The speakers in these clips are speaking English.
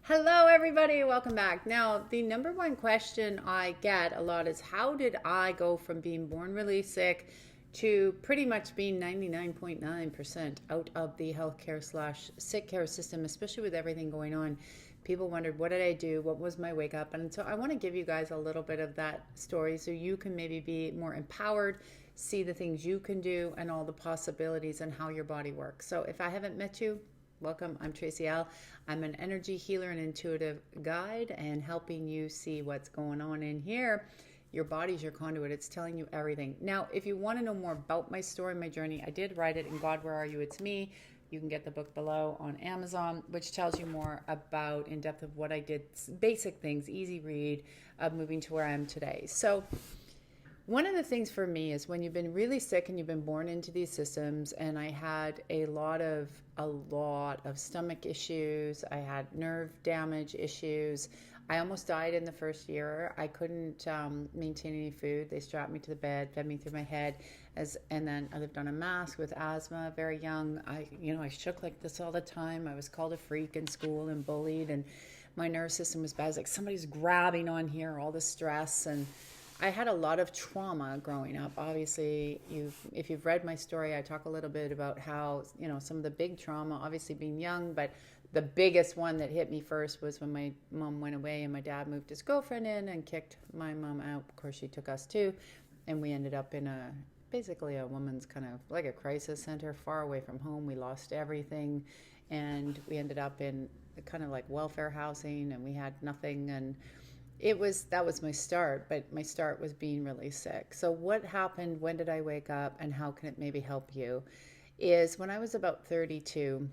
Hello, everybody. Welcome back. Now, the number one question I get a lot is how did I go from being born really sick to pretty much being 99.9% out of the healthcare slash sick care system, especially with everything going on? People wondered, what did I do? What was my wake up? And so I want to give you guys a little bit of that story so you can maybe be more empowered, see the things you can do, and all the possibilities and how your body works. So if I haven't met you, welcome. I'm Tracy L. I'm an energy healer and intuitive guide and helping you see what's going on in here. Your body's your conduit. It's telling you everything. Now, if you want to know more about my story, my journey, I did write it in God, Where Are You? It's Me. You can get the book below on Amazon, which tells you more about in depth of what I did, basic things, easy read of moving to where I am today. So one of the things for me is when you've been really sick and you've been born into these systems, and I had a lot of stomach issues. I had nerve damage issues. I almost died in the first year. I couldn't maintain any food. They strapped me to the bed, fed me through my head, and then I lived on a mask with asthma. Very young, I shook like this all the time. I was called a freak in school and bullied, and my nervous system was bad. It was like somebody's grabbing on here, all the stress. And I had a lot of trauma growing up. Obviously, if you've read my story, I talk a little bit about how, some of the big trauma, obviously being young, but the biggest one that hit me first was when my mom went away and my dad moved his girlfriend in and kicked my mom out. Of course, she took us too. And we ended up in basically a woman's kind of like a crisis center far away from home. We lost everything and we ended up in kind of like welfare housing, and we had nothing. And that was my start, but my start was being really sick. So what happened, when did I wake up, and how can it maybe help you, is when I was about 32,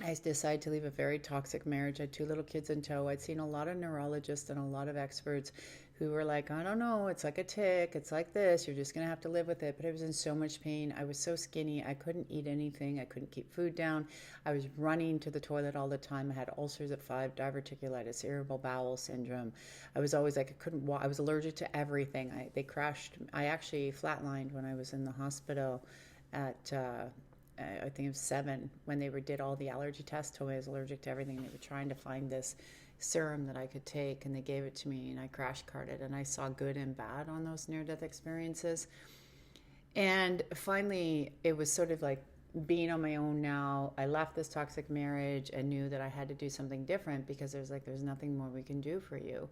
I decided to leave a very toxic marriage. I had two little kids in tow. I'd seen a lot of neurologists and a lot of experts who were like, I don't know, it's like a tick, it's like this, you're just going to have to live with it. But I was in so much pain. I was so skinny. I couldn't eat anything. I couldn't keep food down. I was running to the toilet all the time. I had ulcers at 5, diverticulitis, irritable bowel syndrome. I was always like, I couldn't walk. I was allergic to everything. They crashed. I actually flatlined when I was in the hospital at I think it was 7 when they did all the allergy tests. Told me I was allergic to everything. They were trying to find this serum that I could take, and they gave it to me, and I crash carted, and I saw good and bad on those near-death experiences. And finally, it was sort of like being on my own now. I left this toxic marriage and knew that I had to do something different because there's nothing more we can do for you.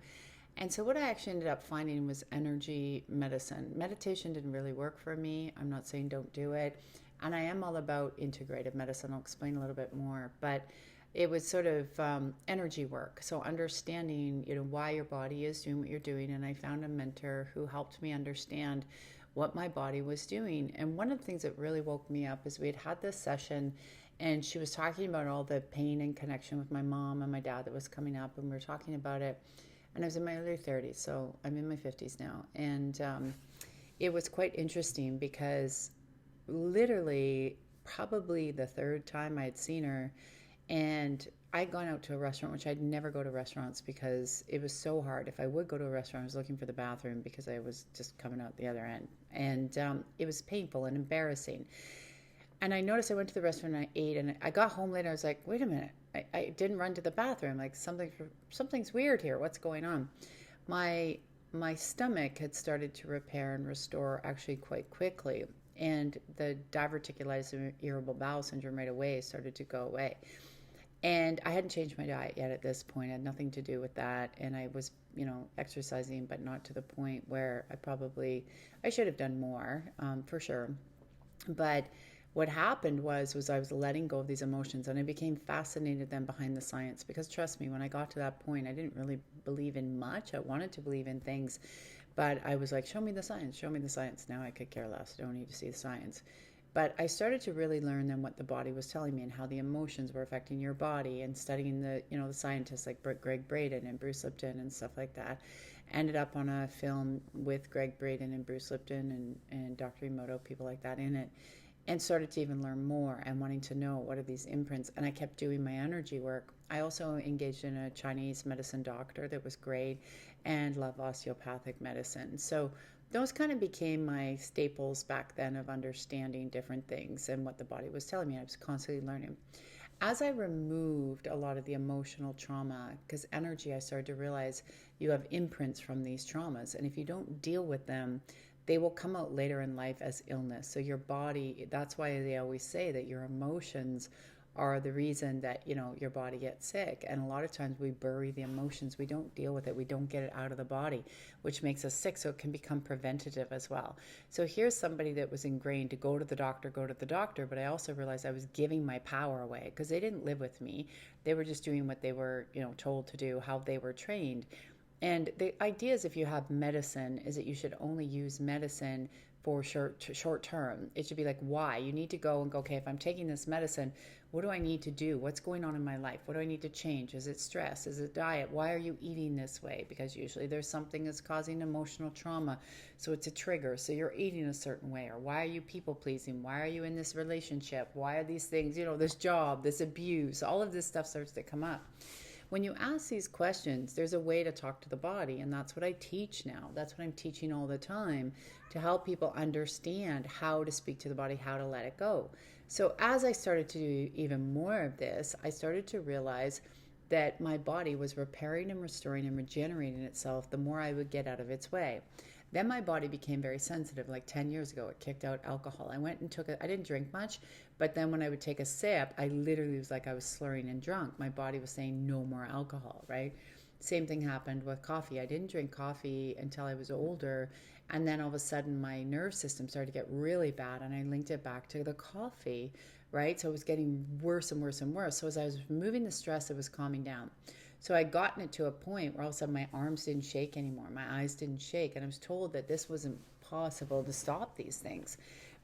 And so what I actually ended up finding was energy medicine. Meditation didn't really work for me. I'm not saying don't do it. And I am all about integrative medicine. I'll explain a little bit more. But it was sort of energy work. So understanding, why your body is doing what you're doing. And I found a mentor who helped me understand what my body was doing. And one of the things that really woke me up is we had this session, and she was talking about all the pain and connection with my mom and my dad that was coming up. And we were talking about it. And I was in my early 30s, so I'm in my 50s now. And it was quite interesting because literally probably the third time I had seen her, and I'd gone out to a restaurant, which I'd never go to restaurants because it was so hard. If I would go to a restaurant, I was looking for the bathroom because I was just coming out the other end. And it was painful and embarrassing. And I noticed I went to the restaurant and I ate, and I got home later. I was like, wait a minute. I didn't run to the bathroom. Like something's weird here. What's going on? My stomach had started to repair and restore actually quite quickly. And the diverticulitis and irritable bowel syndrome right away started to go away. And I hadn't changed my diet yet at this point. It had nothing to do with that. And I was, exercising, but not to the point where I should have done more, for sure. But what happened was I was letting go of these emotions, and I became fascinated then behind the science, because trust me, when I got to that point, I didn't really believe in much. I wanted to believe in things, but I was like, show me the science, show me the science. Now I could care less. I don't need to see the science. But I started to really learn then what the body was telling me and how the emotions were affecting your body, and studying the scientists like Greg Braden and Bruce Lipton and stuff like that. Ended up on a film with Greg Braden and Bruce Lipton and Dr. Emoto, people like that in it, and started to even learn more and wanting to know what are these imprints. And I kept doing my energy work. I also engaged in a Chinese medicine doctor that was great, and love osteopathic medicine. So those kind of became my staples back then of understanding different things and what the body was telling me. I was constantly learning. As I removed a lot of the emotional trauma, because energy, I started to realize you have imprints from these traumas. And if you don't deal with them, they will come out later in life as illness. So your body, that's why they always say that your emotions are the reason that, your body gets sick. And a lot of times we bury the emotions, we don't deal with it, we don't get it out of the body, which makes us sick. So it can become preventative as well. So here's somebody that was ingrained to go to the doctor, but I also realized I was giving my power away because they didn't live with me. They were just doing what they were, told to do, how they were trained. And the idea is, if you have medicine, is that you should only use medicine for short term. It should be like, why? You need to go and go, okay, if I'm taking this medicine, what do I need to do? What's going on in my life? What do I need to change? Is it stress? Is it diet? Why are you eating this way? Because usually there's something that's causing emotional trauma. So it's a trigger. So you're eating a certain way. Or why are you people pleasing? Why are you in this relationship? Why are these things, this job, this abuse, all of this stuff starts to come up. When you ask these questions, there's a way to talk to the body, and that's what I teach now. That's what I'm teaching all the time, to help people understand how to speak to the body, how to let it go. So as I started to do even more of this, I started to realize that my body was repairing and restoring and regenerating itself the more I would get out of its way. Then my body became very sensitive. Like 10 years ago, it kicked out alcohol. I went and took it. I didn't drink much, but then when I would take a sip, I literally was like I was slurring and drunk. My body was saying no more alcohol, right? Same thing happened with coffee. I didn't drink coffee until I was older. And then all of a sudden, my nerve system started to get really bad, and I linked it back to the coffee, right? So it was getting worse and worse and worse. So as I was removing the stress, it was calming down. So I'd gotten it to a point where all of a sudden my arms didn't shake anymore. My eyes didn't shake. And I was told that this wasn't possible to stop these things.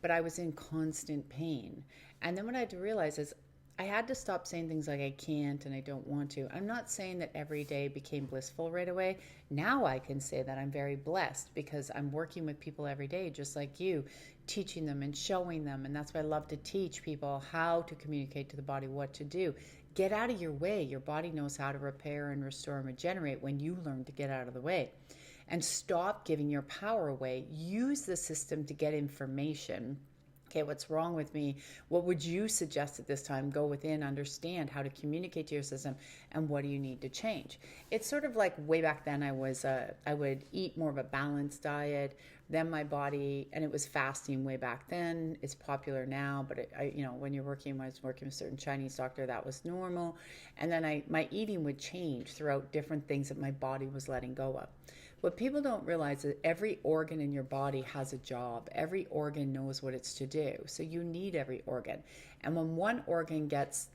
But I was in constant pain. And then what I had to realize is I had to stop saying things like I can't and I don't want to. I'm not saying that every day became blissful right away. Now I can say that I'm very blessed because I'm working with people every day, just like you, teaching them and showing them. And that's why I love to teach people how to communicate to the body what to do. Get out of your way. Your body knows how to repair and restore and regenerate when you learn to get out of the way. And stop giving your power away. Use the system to get information. Okay, what's wrong with me? What would you suggest at this time? Go within, understand how to communicate to your system, and what do you need to change? It's sort of like way back then I would eat more of a balanced diet. Then my body, and it was fasting way back then. It's popular now, but when I was working with a certain Chinese doctor, that was normal. And then my eating would change throughout different things that my body was letting go of. What people don't realize is every organ in your body has a job. Every organ knows what it's to do. So you need every organ. And when one organ gets,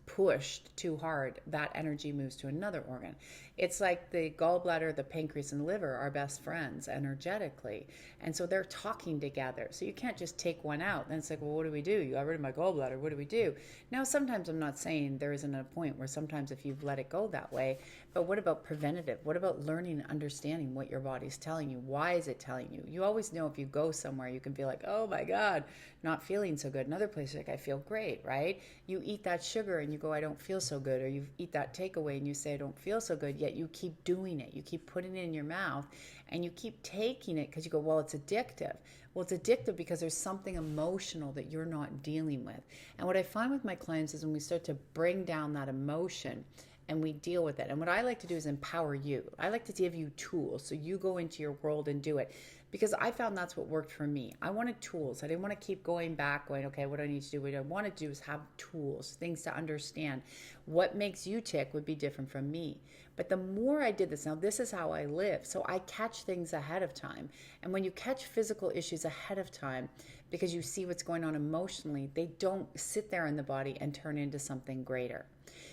pushed too hard, that energy moves to another organ. It's like the gallbladder, the pancreas, and the liver are best friends energetically. And so they're talking together. So you can't just take one out. Then it's like, well, what do we do? You got rid of my gallbladder. What do we do? Now, sometimes I'm not saying there isn't a point where sometimes if you've let it go that way, but what about preventative? What about learning and understanding what your body's telling you? Why is it telling you? You always know if you go somewhere, you can be like, oh my God, not feeling so good. Another place, like, I feel great, right? You eat that sugar and you go, I don't feel so good. Or you eat that takeaway and you say, I don't feel so good, yet you keep doing it. You keep putting it in your mouth and you keep taking it because you go, well, it's addictive. Well, it's addictive because there's something emotional that you're not dealing with. And what I find with my clients is when we start to bring down that emotion and we deal with it. And what I like to do is empower you. I like to give you tools so you go into your world and do it. Because I found that's what worked for me. I wanted tools. I didn't want to keep going, okay, what do I need to do? What I want to do is have tools, things to understand. What makes you tick would be different from me. But the more I did this, now this is how I live. So I catch things ahead of time. And when you catch physical issues ahead of time, because you see what's going on emotionally, they don't sit there in the body and turn into something greater.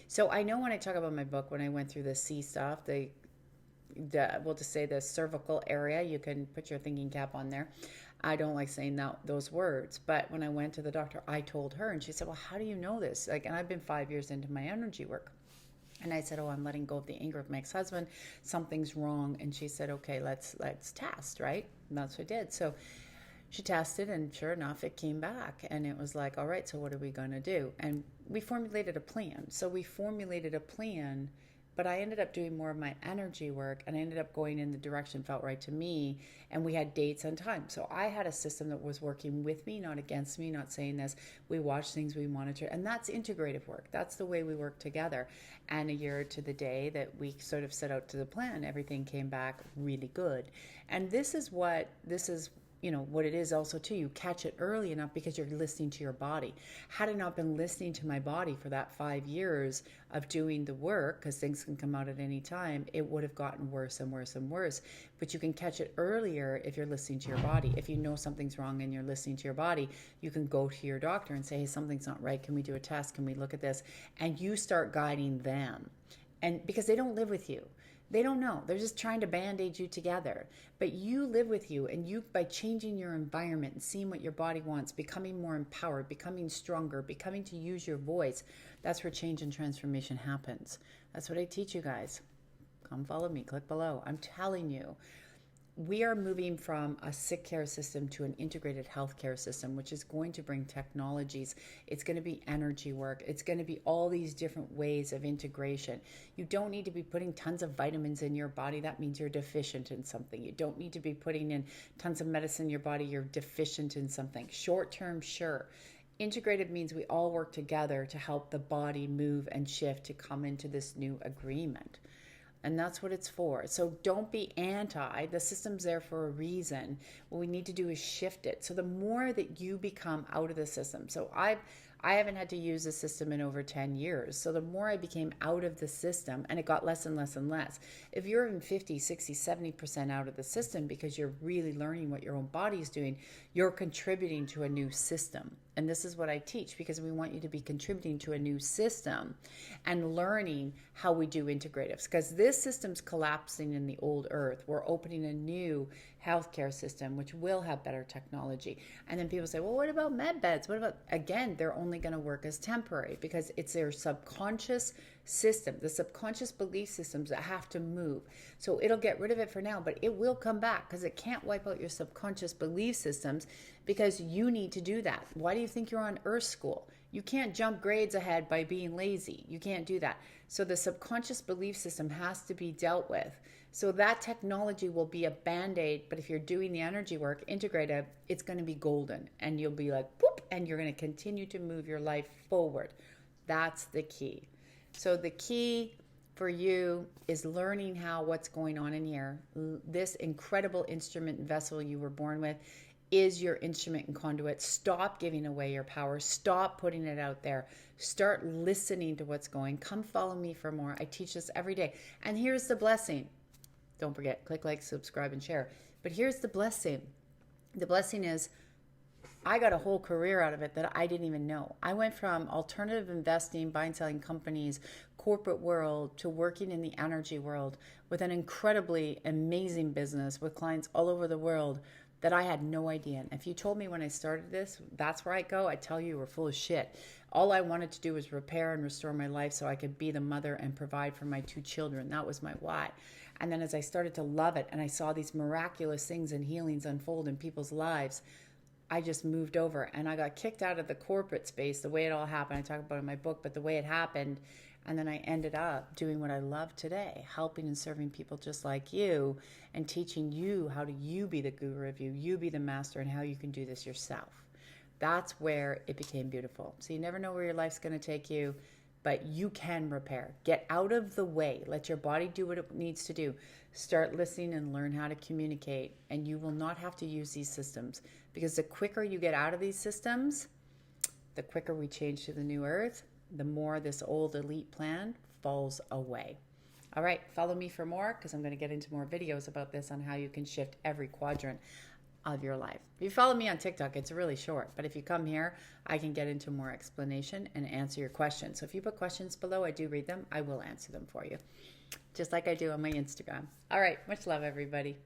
So I know when I talk about my book, when I went through the C stuff, we'll just say the cervical area, you can put your thinking cap on there. I don't like saying those words, but when I went to the doctor, I told her, and she said, well, how do you know this? And I've been 5 years into my energy work. And I said, oh, I'm letting go of the anger of my ex-husband. Something's wrong. And she said, okay, let's test, right? And that's what I did. So she tested, and sure enough, it came back. And it was like, all right, so what are we going to do? And we formulated a plan. So we formulated a plan but I ended up doing more of my energy work, and I ended up going in the direction felt right to me, and we had dates and time. So I had a system that was working with me, not against me, not saying this. We watch things, we monitor, and that's integrative work. That's the way we work together. And a year to the day that we sort of set out to the plan, everything came back really good. And this is what what it is also too. You catch it early enough because you're listening to your body. Had I not been listening to my body for that 5 years of doing the work, because things can come out at any time, it would have gotten worse and worse and worse. But you can catch it earlier if you're listening to your body. If you know something's wrong and you're listening to your body, you can go to your doctor and say, hey, something's not right. Can we do a test? Can we look at this? And you start guiding them. And because they don't live with you. They don't know. They're just trying to band-aid you together. But you live with you, and you, by changing your environment and seeing what your body wants, becoming more empowered, becoming stronger, becoming to use your voice, that's where change and transformation happens. That's what I teach you guys. Come follow me. Click below. I'm telling you. We are moving from a sick care system to an integrated healthcare system, which is going to bring technologies. It's going to be energy work. It's going to be all these different ways of integration. You don't need to be putting tons of vitamins in your body. That means you're deficient in something. You don't need to be putting in tons of medicine in your body. You're deficient in something. Short term, sure. Integrated means we all work together to help the body move and shift to come into this new agreement. And that's what it's for. So don't be anti. The system's there for a reason. What we need to do is shift it. So the more that you become out of the system. So I haven't had to use the system in over 10 years. So the more I became out of the system, and it got less and less and less. If you're in 50, 60, 70% out of the system because you're really learning what your own body is doing, you're contributing to a new system. And this is what I teach, because we want you to be contributing to a new system and learning how we do integratives. Because this system's collapsing in the old earth. We're opening a new healthcare system, which will have better technology. And then people say, well, what about med beds? What about, again, they're only going to work as temporary because it's their subconscious system, the subconscious belief systems that have to move. So it'll get rid of it for now, but it will come back because it can't wipe out your subconscious belief systems because you need to do that. Why do you think you're on Earth School? You can't jump grades ahead by being lazy. You can't do that. So the subconscious belief system has to be dealt with. So that technology will be a band-aid, but if you're doing the energy work, integrative, it's going to be golden. And you'll be like, whoop, and you're going to continue to move your life forward. That's the key. So the key for you is learning what's going on in here. This incredible instrument and vessel you were born with is your instrument and conduit. Stop giving away your power. Stop putting it out there. Start listening to what's going. Come follow me for more. I teach this every day. And here's the blessing. Don't forget, click like, subscribe, and share. But here's the blessing. The blessing is I got a whole career out of it that I didn't even know. I went from alternative investing, buying, selling companies, corporate world, to working in the energy world with an incredibly amazing business with clients all over the world that I had no idea. And if you told me when I started this, that's where I go, I tell you, we're full of shit. All I wanted to do was repair and restore my life so I could be the mother and provide for my 2 children. That was my why. And then as I started to love it and I saw these miraculous things and healings unfold in people's lives, I just moved over and I got kicked out of the corporate space, the way it all happened. I talk about it in my book, but the way it happened. And then I ended up doing what I love today, helping and serving people just like you and teaching you how to you be the guru of you be the master, and how you can do this yourself. That's where it became beautiful. So you never know where your life's going to take you, but you can repair. Get out of the way. Let your body do what it needs to do. Start listening and learn how to communicate, and you will not have to use these systems, because the quicker you get out of these systems, the quicker we change to the new earth, the more this old elite plan falls away. All right, follow me for more, because I'm going to get into more videos about this on how you can shift every quadrant of your life. If you follow me on TikTok, it's really short, but if you come here, I can get into more explanation and answer your questions. So if you put questions below, I do read them. I will answer them for you, just like I do on my Instagram. All right, much love, everybody.